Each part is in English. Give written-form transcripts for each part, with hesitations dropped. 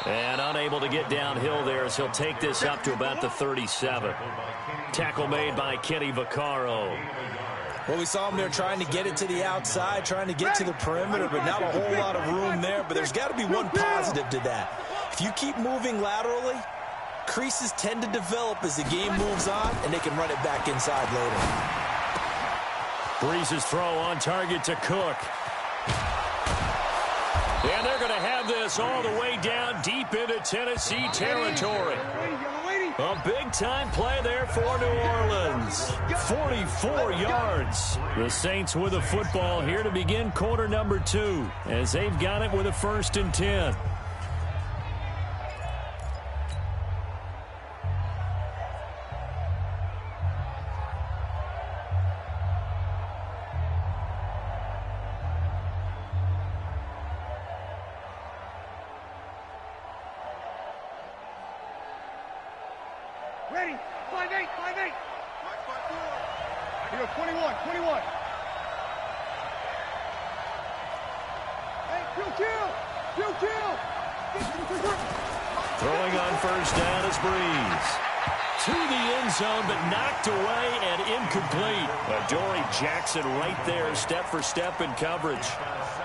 And unable to get downhill there as he'll take this up to about the 37. Tackle made by Kenny Vaccaro. Well, we saw him there trying to get it to the outside, trying to get to the perimeter, but not a whole lot of room there. But there's got to be one positive to that. If you keep moving laterally, creases tend to develop as the game moves on, and they can run it back inside later. Breeze's throw on target to Cook. And they're going to have this all the way down deep into Tennessee territory. A big-time play there for New Orleans. 44 yards. The Saints with a football here to begin quarter number 2 as they've got it with a 1st and 10. Ready, 5-8, 5-8. You know, 21. Hey, kill. Throwing on 1st down is Breeze. To the end zone, but knocked away and incomplete. Adoree Jackson right there, step for step in coverage.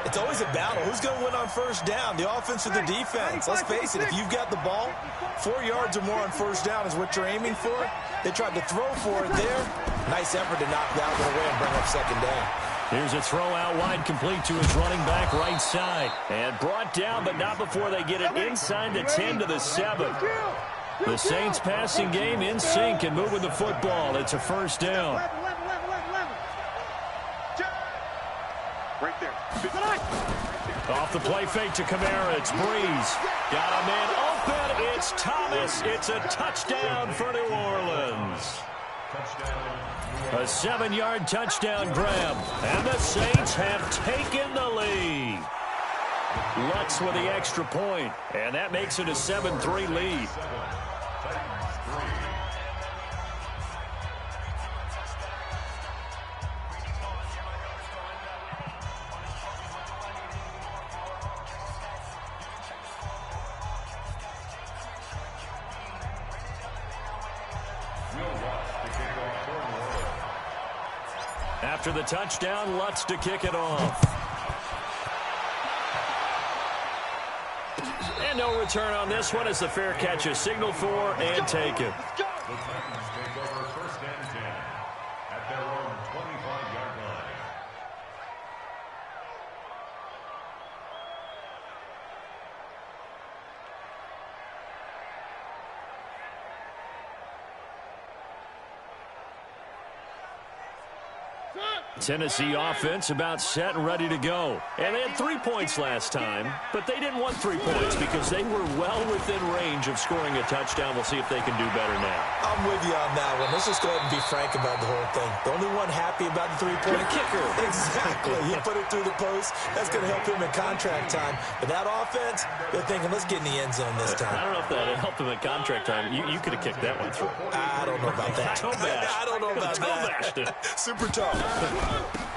It's always a battle. Who's going to win on 1st down, the offense or the defense? Let's face it, if you've got the ball, 4 yards or more on 1st down is what you're aiming for. They tried to throw for it there. Nice effort to knock that one away and bring up 2nd down. Here's a throw out wide, complete to his running back right side. And brought down, but not before they get it inside the 10 to the 7. The Saints passing game in sync and moving the football. It's a 1st down. Right there. Off the play fake to Kamara. It's Breeze. Got a man open. It's Thomas. It's a touchdown for New Orleans. A 7-yard touchdown grab. And the Saints have taken the lead. Lutz with the extra point. And that makes it a 7-3 lead. After the touchdown, Lutz to kick it off. And no return on this one as the fair catch is signaled for and taken. Tennessee offense about set and ready to go. And they had 3 points last time, but they didn't want 3 points because they were well within range of scoring a touchdown. We'll see if they can do better now. I'm with you on that one. Let's just go ahead and be frank about the whole thing. The only one happy about the 3-point kicker. Exactly. He put it through the post. That's going to help him in contract time. But that offense, they're thinking, let's get in the end zone this time. I don't know if that helped him in contract time. You could have kicked that one through. I don't know about that. I don't know about that. Super tough.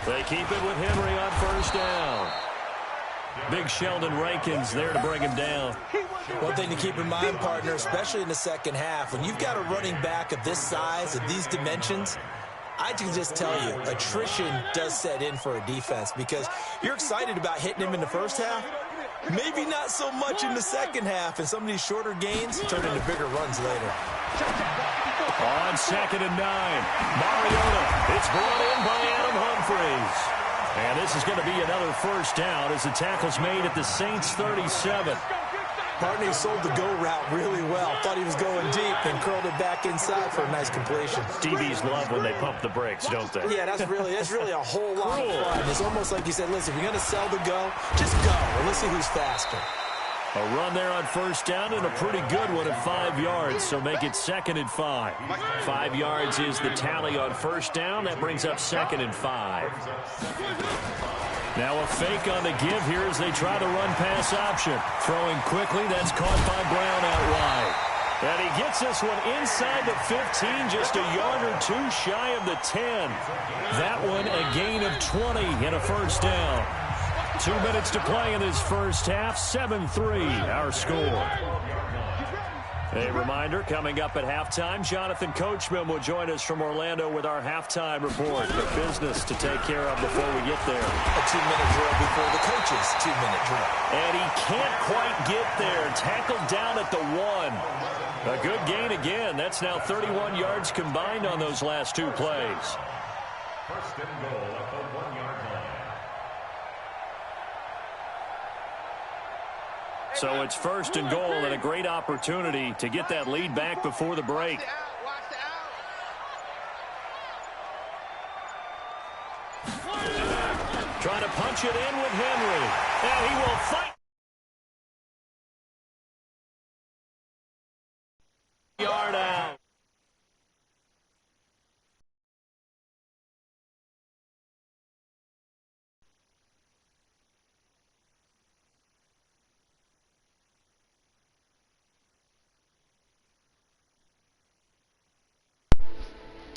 They keep it with Henry on 1st down. Big Sheldon Rankins there to bring him down. One thing to keep in mind, partner, especially in the 2nd half, when you've got a running back of this size, of these dimensions, I can just tell you, attrition does set in for a defense because you're excited about hitting him in the 1st half. Maybe not so much in the 2nd half, and some of these shorter gains turn into bigger runs later. On 2nd and 9, Mariota. It's brought in by Adam Humphries. And this is going to be another 1st down as the tackle's made at the Saints 37. Partner sold the go route really well. Thought he was going deep and curled it back inside for a nice completion. DBs love when they pump the brakes, don't they? Yeah, that's really a whole lot of fun. It's almost like you said, listen, if you're going to sell the go, just go. And let's see who's faster. A run there on 1st down and a pretty good one at 5 yards, so make it 2nd and 5. 5 yards is the tally on 1st down. That brings up 2nd and 5. Now a fake on the give here as they try the run-pass option. Throwing quickly, that's caught by Brown out wide. And he gets this one inside the 15, just a yard or two shy of the 10. That one a gain of 20 and a 1st down. 2 minutes to play in this first half. 7-3, our score. A reminder, coming up at halftime, Jonathan Coachman will join us from Orlando with our halftime report. The business to take care of before we get there. A 2-minute drill before the coach's 2-minute drill. And he can't quite get there. Tackled down at the 1. A good gain again. That's now 31 yards combined on those last 2 plays. First and goal at the 1-yard line. So it's first and goal and a great opportunity to get that lead back before the break. Trying to punch it in with Henry. And he will fight. Yard out.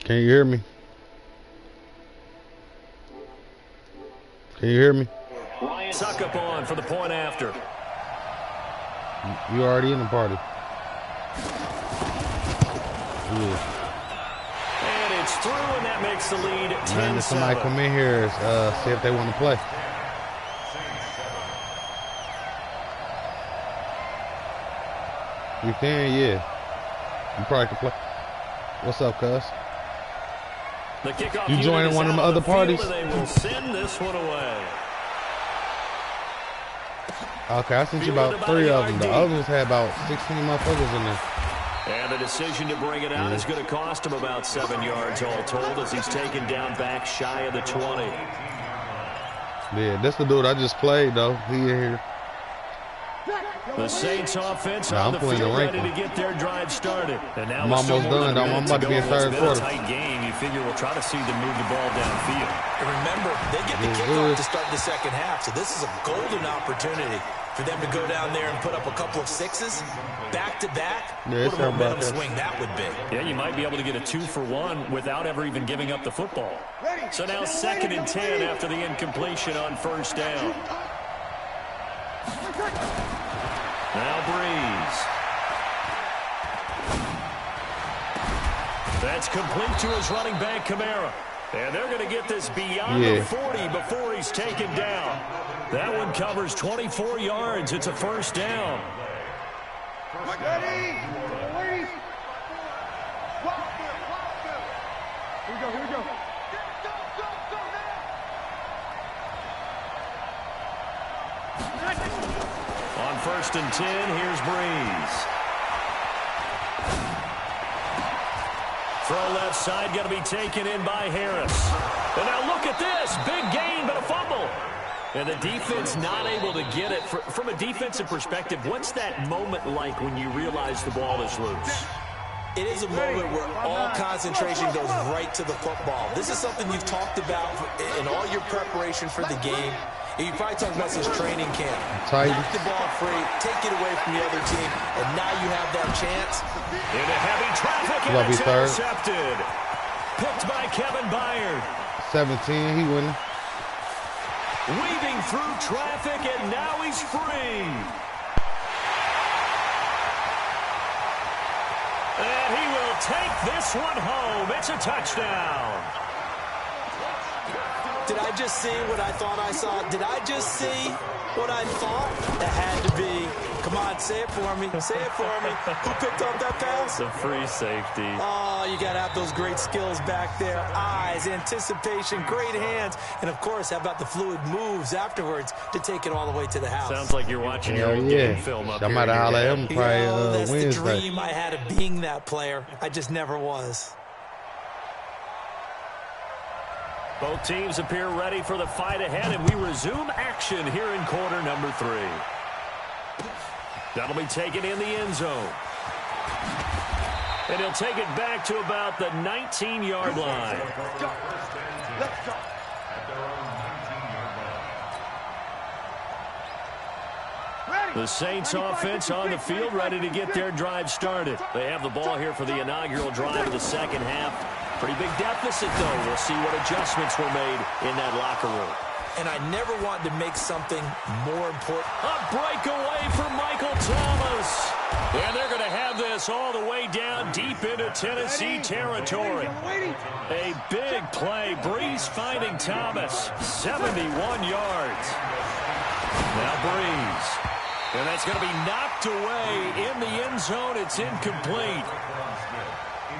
Can you hear me? Can you hear me? Suck up on for the point after. You already in the party. Yeah. And it's through, and that makes the lead 10-7. Man, if somebody come in here, see if they want to play. You can, yeah. You probably can play. What's up, cuz? The kickoff you joining one of the other parties? They will send this one away. Okay, I sent you about 3 of them. The others had about 16 motherfuckers in there. And the decision to bring it out is going to cost him about 7 yards all told as he's taken down back shy of the 20. Yeah, that's the dude I just played, though. He in here. The Saints offense on the field ready to get their drive started. And now I'm almost done. I'm about to be in third quarter. Tight game. You figure we'll try to see them move the ball downfield. And remember, they get the kickoff to start the second half, so this is a golden opportunity for them to go down there and put up a couple of sixes back-to-back. Yeah, what a momentum swing that would be. Yeah, you might be able to get a 2-for-1 without ever even giving up the football. So now 2nd and 10 after the incompletion on first down. Now Breeze. That's complete to his running back, Kamara. And they're going to get this beyond the 40 before he's taken down. That one covers 24 yards. It's a first down. Ready? Here we go. On 1st and 10, here's Breeze. Throw left side, going to be taken in by Harris. And now look at this. Big gain, but a fumble. And the defense not able to get it. From a defensive perspective, what's that moment like when you realize the ball is loose? It is a moment where all concentration goes right to the football. This is something you've talked about in all your preparation for the game. You probably talked about since training camp. Knock the ball free, take it away from the other team, and now you have that chance. Into heavy traffic, and it's intercepted. Picked by Kevin Byard. 17, he winning. Weaving through traffic, and now he's free. And he will take this one home. It's a touchdown. Did I just see what I thought I saw? Did I just see what I thought? It had to be. Come on, say it for me. Say it for me. Who picked up that pass? The free safety. Oh, you got to have those great skills back there. Eyes, anticipation, great hands. And, of course, how about the fluid moves afterwards to take it all the way to the house? Sounds like you're watching your own game film up here. I might have hollered at him probably that's Wednesday. the dream I had of being that player. I just never was. Both teams appear ready for the fight ahead, and we resume action here in quarter number 3. That'll be taken in the end zone. And he'll take it back to about the 19-yard line. Let's go. The Saints offense on the field ready to get their drive started. They have the ball here for the inaugural drive of the second half. Pretty big deficit, though. We'll see what adjustments were made in that locker room. and I never want to make something more important. A breakaway for Michael Thomas. And they're going to have this all the way down deep into Tennessee territory. A big play. Breeze finding Thomas. 71 yards. Now Breeze. And that's going to be knocked away in the end zone. It's incomplete.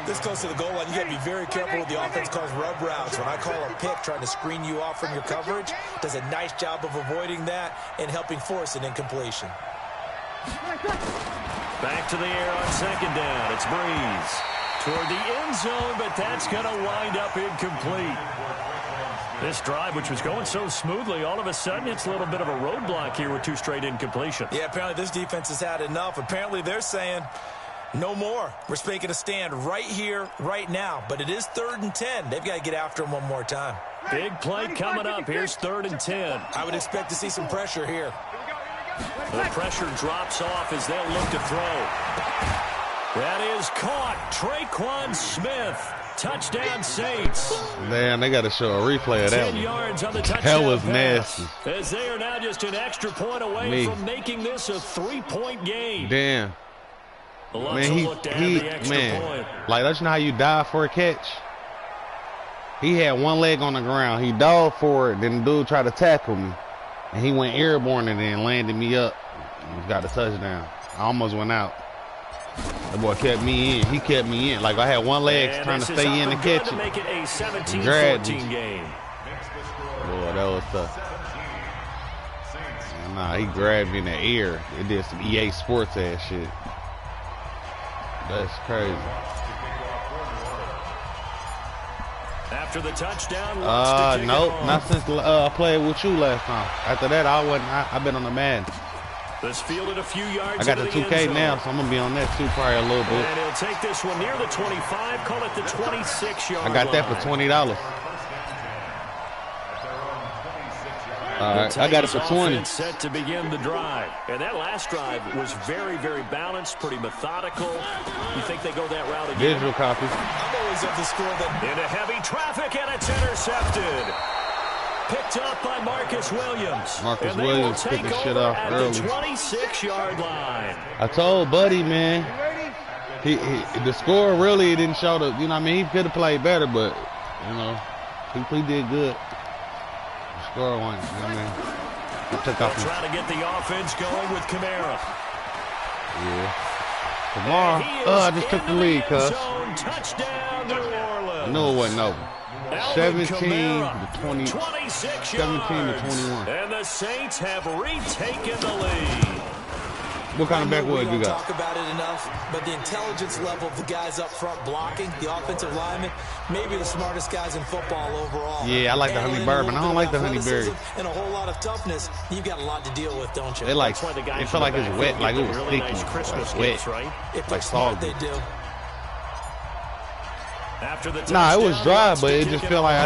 This close to the goal line, you got to be very careful with the offense calls rub routes. When I call a pick trying to screen you off from your coverage, does a nice job of avoiding that and helping force an incompletion. Back to the air on second down. It's Breeze toward the end zone, but that's going to wind up incomplete. This drive, which was going so smoothly, all of a sudden it's a little bit of a roadblock here with 2 straight incompletions. Yeah, apparently this defense has had enough. Apparently they're saying, no more. We're making a stand right here, right now. But it is 3rd and 10. They've got to get after him one more time. Big play coming up. Here's 3rd and 10. I would expect to see some pressure here. The pressure drops off as they'll look to throw. That is caught. Traquan Smith. Touchdown Saints. Man, they got to show a replay of that 10 yards on the touchdown That was pass, nasty. as they are now just an extra point away from making this a 3-point game. Damn. Man, he like, don't you know how you dive for a catch? He had one leg on the ground. He dove for it. Then the dude tried to tackle me. And he went airborne and then landed me up. He got the touchdown. I almost went out. The boy kept me in. He kept me in. Like I had one leg trying to stay in and catch it. Make it a 17-14 game. Boy, that was tough. Nah, he grabbed me in the air. It did some EA Sports ass shit. That's crazy. After the touchdown, nope, not since I played with you last time. After that, I've been on the man. This fielded a few yards. I got the 2K now, so I'm gonna be on that too, probably a little bit. And he'll take this one near the 25, call it the 26-yard I got that for $20. All right, I got it for 20. Set to begin the drive, and that last drive was very, very balanced, pretty methodical. You think they go that route again? Visual copy. I'm always of the score that into heavy traffic, and it's intercepted. Picked up by Marcus Williams. Marcus Williams picked the shit off early. The 26-yard line. I told Buddy, man, the score really didn't show the. You know, what I mean, he could have played better, but you know, he did good. Score one, you know what I mean? I took off. Trying to get the offense going with Kamara. Yeah. Kamara. I just took the lead, cuz. Touchdown, New Orleans. I knew it wasn't over. 17 Kamara, to 20. 26 17 to yards. 21. And the Saints have retaken the lead. What kind of backwood you got? Talk about it enough, but the intelligence level of the guys up front blocking, the offensive linemen, maybe the smartest guys in football overall. Yeah, I like the honey bourbon. I don't like the honey berry. And a whole lot of toughness. You've got a lot to deal with, don't you? It like it felt like it's wet, like it was really sticky, nice Christmas like gifts, right? If they're smart, they do. After the nah, it was dry, but it just felt like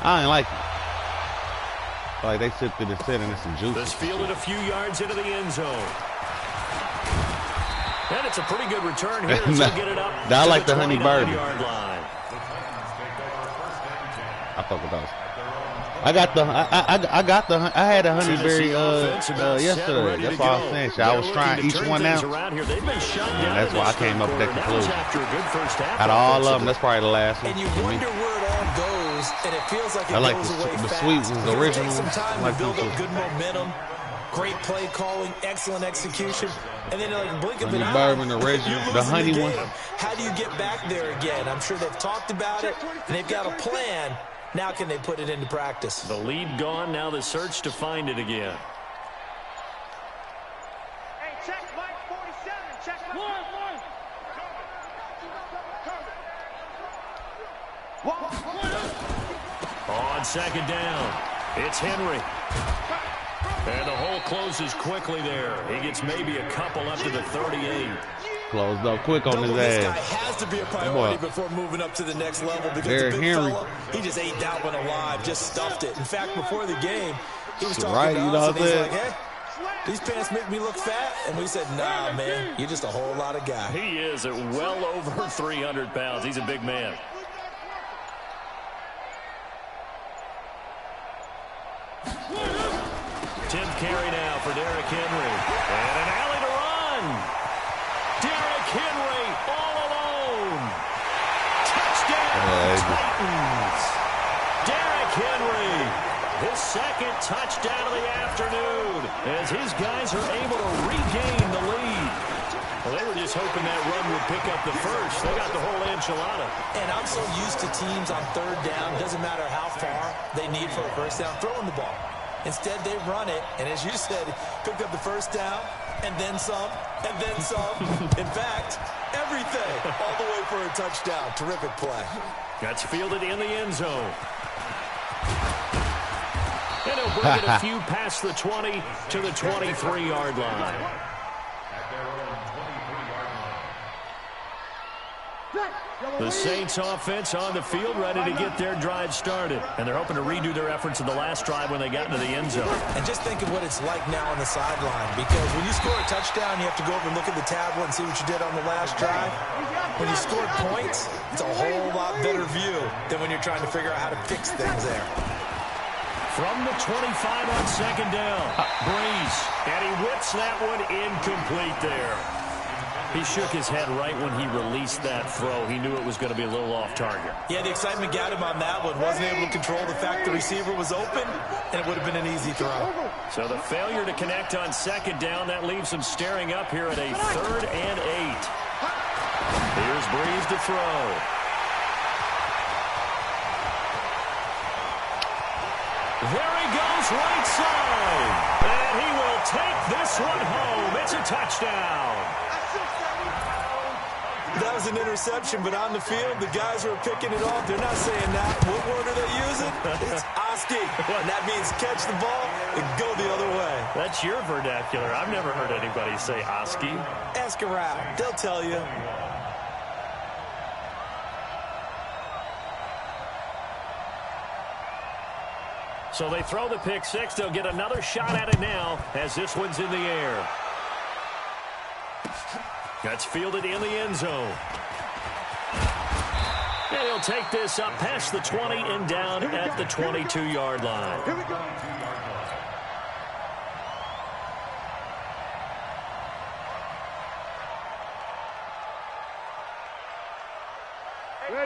I ain't like it. Like they sipped it and said, and it's some juice. This fielded a few yards into the end zone. And it's a pretty good return here. Nah, get it up I like the honey bourbon. Line. I fuck with those. I had a honeyberry yesterday. That's why I was saying. I was trying each one out. That's why I came up with that conclusion. Out of all of them, that's probably the last one. And you wonder where it all goes, and it feels like it I like goes away the fast. sweet ones, the original Take some ones. time I like to build them up too. good momentum, great play calling, excellent execution, and then like blink of an Honey eye, bourbon, the original, you're the losing honey one. game. How do you get back there again? I'm sure they've talked about it, and they've got a plan. Now can they put it into practice? The lead gone, now the search to find it again. Hey, check Mike 47. Check Mike. On second down, it's Henry. And the hole closes quickly there. He gets maybe a couple up to the 38. Closed up quick on his This guy ass. has to be a priority before moving up to the next level because Derrick the big Henry. fella, he just ate that one alive, just stuffed it. In fact, before the game, he was talking Right, to you know us, and he's what I'm like, hey, these pants make me look fat. And we said, nah, man, you're just a whole lot of guy. He is at well over 300 pounds. He's a big man. carry now for Derrick Henry. And an alley to run. Derrick Henry all alone. Touchdown, Titans. Derrick Henry, his second touchdown of the afternoon, as his guys are able to regain the lead. Well, they were just hoping that run would pick up the first. They got the whole enchilada. And I'm so used to teams on third down, doesn't matter how far they need for a first down, throwing the ball. Instead, they run it, and as you said, picked up the first down, and then some, and then some. In fact, everything, all the way for a touchdown. Terrific play. That's fielded in the end zone. And he'll bring it a few past the 20 to the 23-yard line. The Saints offense on the field, ready to get their drive started. And they're hoping to redo their efforts in the last drive when they got into the end zone. And just think of what it's like now on the sideline, because when you score a touchdown, you have to go over and look at the tablet and see what you did on the last drive. When you scored points, it's a whole lot better view than when you're trying to figure out how to fix things there. From the 25 on second down, Breeze, and he whips that one incomplete there. He shook his head right when he released that throw. He knew it was going to be a little off target. Yeah, the excitement got him on that one. Wasn't able to control the fact the receiver was open, and it would have been an easy throw. So the failure to connect on second down, that leaves him staring up here at a 3rd and 8. Here's Breeze to throw. There he goes, right side. And he will take this one home. It's a touchdown. That was an interception, but on the field, the guys who are picking it off, they're not saying that. What word are they using? It's Oski. And that means catch the ball and go the other way. That's your vernacular. I've never heard anybody say Oski. Ask around. They'll tell you. So they throw the pick six. They'll get another shot at it now as this one's in the air. That's fielded in the end zone. And he'll take this up past the 20 and down at the 22-yard line. Here we go.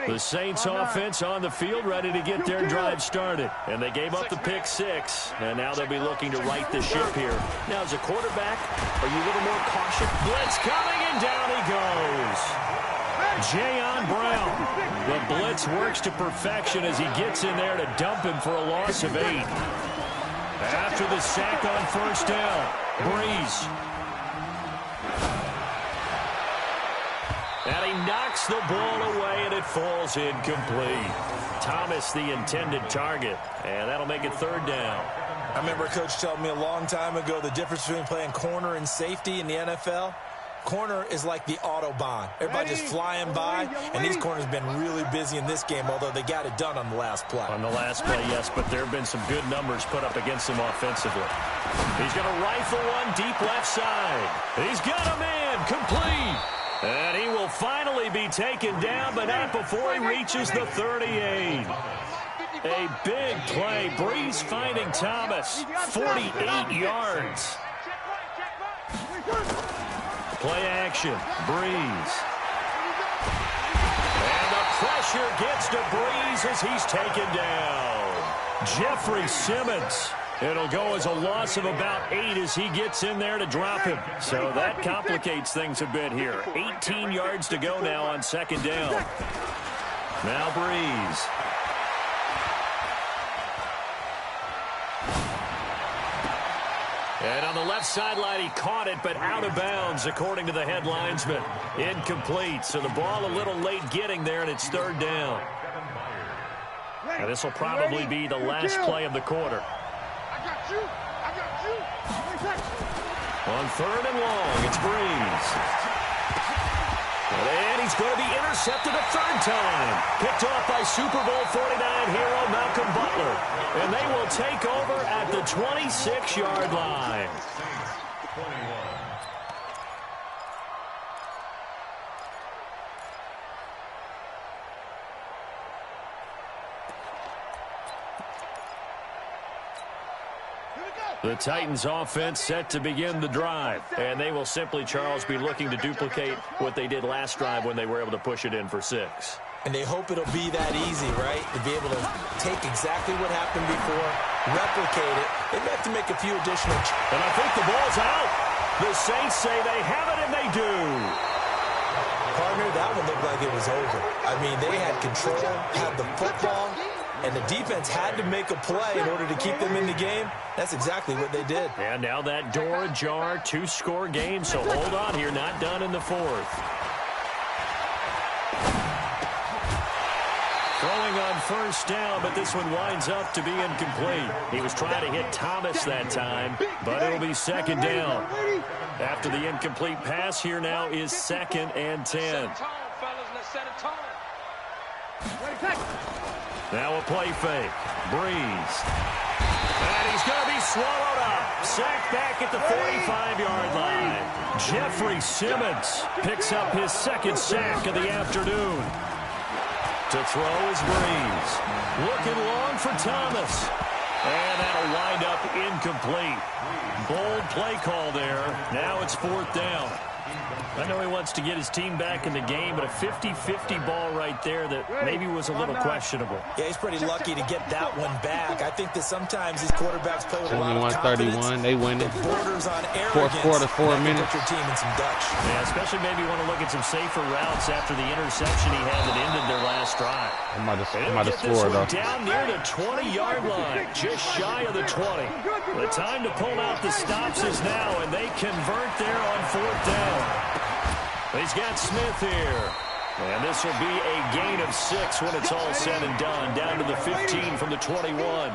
The Saints offense on the field, ready to get their drive started. And they gave up the pick six, and now they'll be looking to right the ship here. Now, as a quarterback, are you a little more cautious? Blitz coming, and down he goes. Jayon Brown. The blitz works to perfection as he gets in there to dump him for a loss of 8. After the sack on first down, Breeze. And he knocks the ball away, and it falls incomplete. Thomas, the intended target, and that'll make it 3rd down. I remember a coach telling me a long time ago the difference between playing corner and safety in the NFL. Corner is like the Autobahn. Everybody just flying by, and these corners have been really busy in this game, although they got it done on the last play. On the last play, yes, but there have been some good numbers put up against him offensively. He's going to rifle one deep left side. He's got a man, complete. And he will finally be taken down, but not before he reaches the 38. A big play. Breeze finding Thomas. 48 yards. Play action. Breeze. And the pressure gets to Breeze as he's taken down. Jeffrey Simmons. It'll go as a loss of about 8 as he gets in there to drop him. So that complicates things a bit here. 18 yards to go now on second down. Now Breeze. And on the left sideline, he caught it, but out of bounds, according to the head linesman. Incomplete. So the ball a little late getting there, and it's 3rd down. And this will probably be the last play of the quarter. On 3rd and long, it's Breeze. And he's going to be intercepted a 3rd time. Picked off by Super Bowl 49 hero Malcolm Butler. And they will take over at the 26-yard line. Here we go. The Titans offense set to begin the drive. And they will simply, Charles, be looking to duplicate what they did last drive when they were able to push it in for 6. And they hope it'll be that easy, right? To be able to take exactly what happened before, replicate it. They'd have to make a few additional... And I think the ball's out. The Saints say they have it, and they do. Partner, that one looked like it was over. I mean, they had control, had the football, and the defense had to make a play in order to keep them in the game. That's exactly what they did. And now that door ajar, 2-score game, so hold on here, not done in the 4th. Throwing on first down, but this one winds up to be incomplete. He was trying to hit Thomas that time, but it'll be 2nd down. After the incomplete pass, here now is 2nd and 10. Now a play fake. Breeze. And he's going to be swallowed up. Sacked back at the 45-yard line. Jeffrey Simmons picks up his 2nd sack of the afternoon. To throw is Breeze. Looking long for Thomas. And that'll wind up incomplete. Bold play call there. Now it's 4th down. I know he wants to get his team back in the game, but a 50-50 ball right there that maybe was a little questionable. Yeah, he's pretty lucky to get that one back. I think that sometimes these quarterbacks play with a lot of confidence. 21-31, they win it. It borders on arrogance. 4th quarter, 4 minutes. Put your team in some Dutch. Yeah, especially maybe want to look at some safer routes after the interception he had that ended their last drive. I'm about to score, though. Down near the 20-yard line, just shy of the 20. The time to pull out the stops is now, and they convert there on 4th down. He's got Smith here. And this will be a gain of 6 when it's all said and done. Down to the 15 from the 21.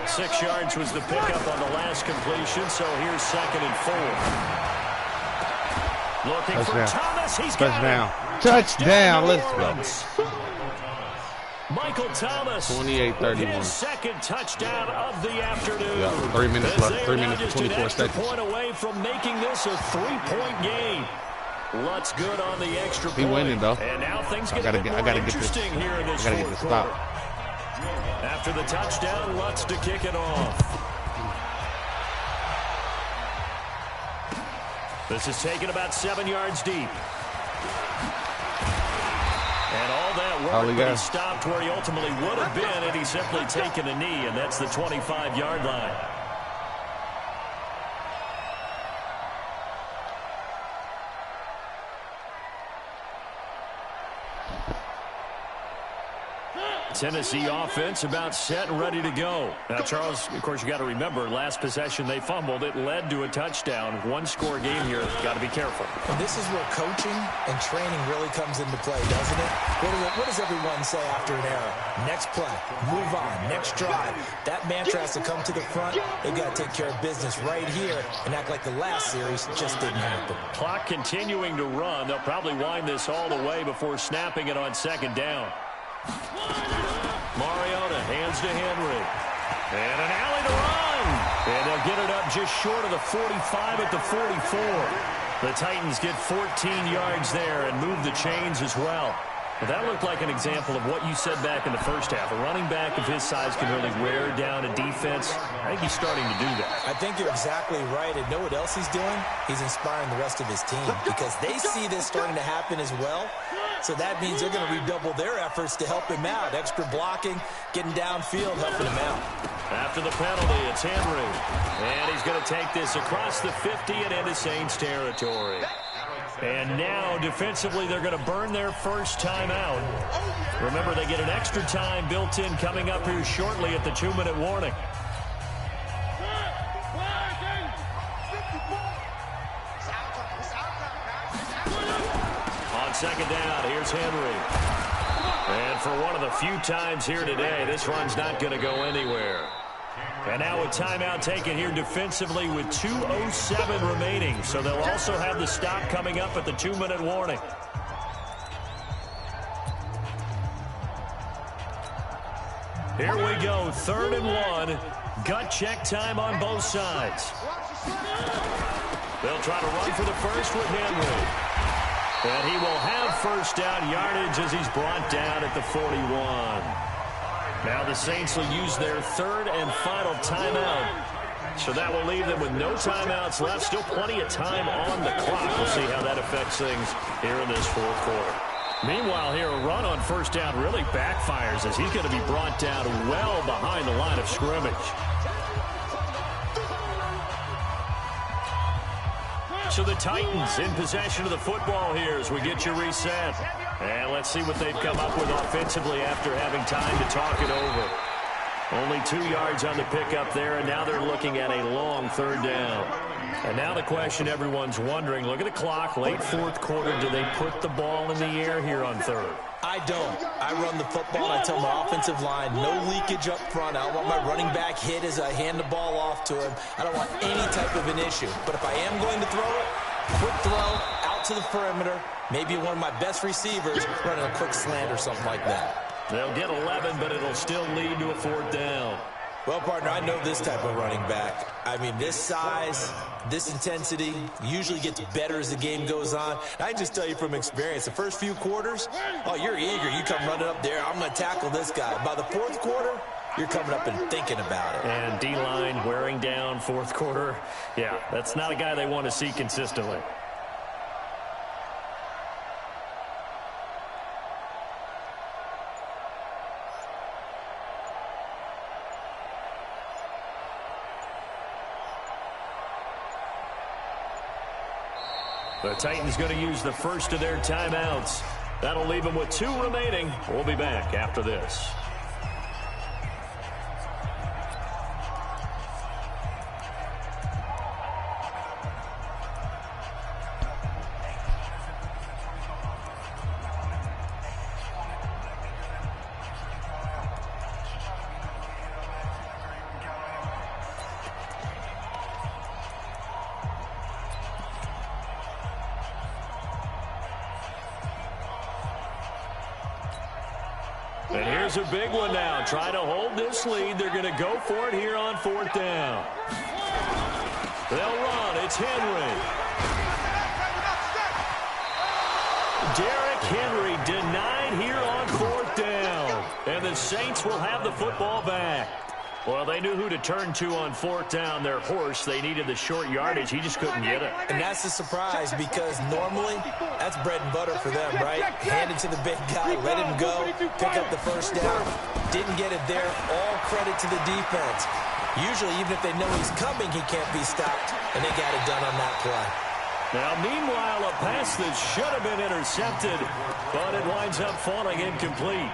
6 yards was the pickup on the last completion, so here's 2nd and 4. Looking Touchdown. for Thomas. He's got Touchdown. Let's go. Michael Thomas. 28-31. His 2nd touchdown of the afternoon. Yeah, 3 minutes left. 3 minutes and 24 seconds. Point away from making this a 3-point game. Lutz good on the extra point. He winning though. And now things get a bit more interesting here in this 4th quarter. After the touchdown, Lutz to kick it off. This is taken about 7 yards deep. And all that work, but he stopped where he ultimately would have been, and he's simply taken a knee, and that's the 25-yard line. Tennessee offense about set and ready to go. Now, Charles, of course, you got to remember, last possession they fumbled. It led to a touchdown. 1-score game here. Got to be careful. And this is where coaching and training really comes into play, doesn't it? What does everyone say after an error? Next play, move on, next drive. That mantra has to come to the front. They've got to take care of business right here and act like the last series just didn't happen. Clock continuing to run. They'll probably wind this all the way before snapping it on 2nd down. Mariota hands to Henry. And an alley to run. And they'll get it up just short of the 45 at the 44. The Titans get 14 yards there and move the chains as well. But that looked like an example of what you said back in the first half. A running back of his size can really wear down a defense. I think he's starting to do that. I think you're exactly right. And know what else he's doing? He's inspiring the rest of his team because they see this starting to happen as well. So that means they're going to redouble their efforts to help him out. Extra blocking, getting downfield, helping him out. After the penalty, it's Henry. And he's going to take this across the 50 and into Saints territory. And now, defensively, they're going to burn their first timeout. Remember, they get an extra time built in coming up here shortly at the 2-minute warning. On 2nd down, here's Henry. And for one of the few times here today, this run's not going to go anywhere. And now a timeout taken here defensively with 2:07 remaining. So they'll also have the stop coming up at the 2-minute warning. Here we go, 3rd and 1. Gut check time on both sides. They'll try to run for the first with Henry. And he will have first down yardage as he's brought down at the 41. Now the Saints will use their 3rd and final timeout So that will leave them with no timeouts left. Still plenty of time on the clock. We'll see how that affects things here in this fourth quarter. Meanwhile, here, a run on first down really backfires as he's going to be brought down well behind the line of scrimmage. So the Titans in possession of the football here as we get you reset. And let's see what they've come up with offensively after having time to talk it over. Only 2 yards on the pickup there, and now they're looking at a long third down. And now the question everyone's wondering, look at the clock, late fourth quarter, do they put the ball in the air here on third? I don't. I run the football, and I tell my offensive line, no leakage up front. I don't want my running back hit as I hand the ball off to him. I don't want any type of an issue. But if I am going to throw it, quick throw, out to the perimeter, maybe one of my best receivers running a quick slant or something like that. They'll get 11, but it'll still lead to a fourth down. Well, partner, I know this type of running back. I mean, this size, this intensity usually gets better as the game goes on. And I just tell you from experience, the first few quarters, oh, you're eager. You come running up there, I'm going to tackle this guy. By the fourth quarter, you're coming up and thinking about it. And D-line wearing down fourth quarter. Yeah, that's not a guy they want to see consistently. The Titans going to use the first of their timeouts. That'll leave them with 2 remaining. We'll be back after this. And here's a big one now. Trying to hold this lead. They're going to go for it here on fourth down. They'll run. It's Henry. Derrick Henry denied here on fourth down. And the Saints will have the football back. Well, they knew who to turn to on fourth down. Their horse, they needed the short yardage. He just couldn't get it. And that's a surprise because normally that's bread and butter for them, right? Hand it to the big guy, let him go, pick up the first down. Didn't get it there. All credit to the defense. Usually, even if they know he's coming, he can't be stopped. And they got it done on that play. Now, meanwhile, a pass that should have been intercepted, but it winds up falling incomplete.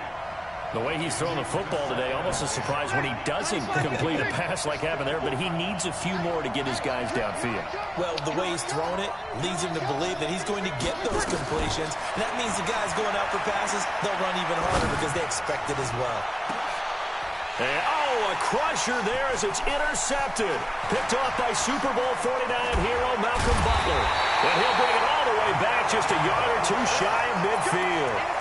The way he's throwing the football today, almost a surprise when he doesn't complete a pass like happened there, but he needs a few more to get his guys downfield. Well, the way he's thrown it leads him to believe that he's going to get those completions. And that means the guys going out for passes, they'll run even harder because they expect it as well. And, oh, a crusher there as it's intercepted. Picked off by Super Bowl 49 hero Malcolm Butler. And he'll bring it all the way back just a yard or 2 shy of midfield.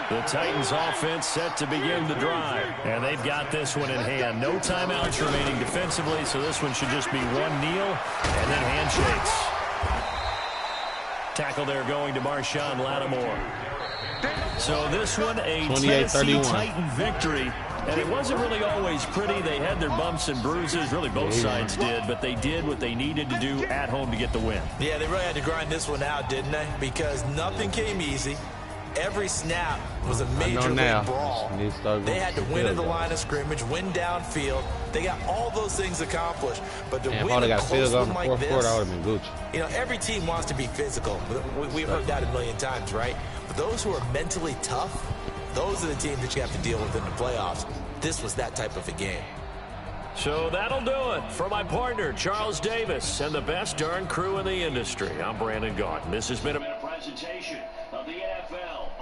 The Titans offense set to begin the drive. And they've got this one in hand. No timeouts remaining defensively, so this one should just be one kneel and then handshakes. Tackle there going to Marshawn Lattimore. So this one, a Tennessee Titan victory. And it wasn't really always pretty. They had their bumps and bruises. Really, both sides did. But they did what they needed to do at home to get the win. Yeah, they really had to grind this one out, didn't they? Because nothing came easy. Every snap was a major league brawl. They had to win in the line of scrimmage, win downfield. They got all those things accomplished. But to win a close one like this, you know, every team wants to be physical. We've heard that a million times, right? But those who are mentally tough, those are the teams that you have to deal with in the playoffs. This was that type of a game. So that'll do it for my partner, Charles Davis, and the best darn crew in the industry. I'm Brandon Gaudin. This has been a presentation of the NFL.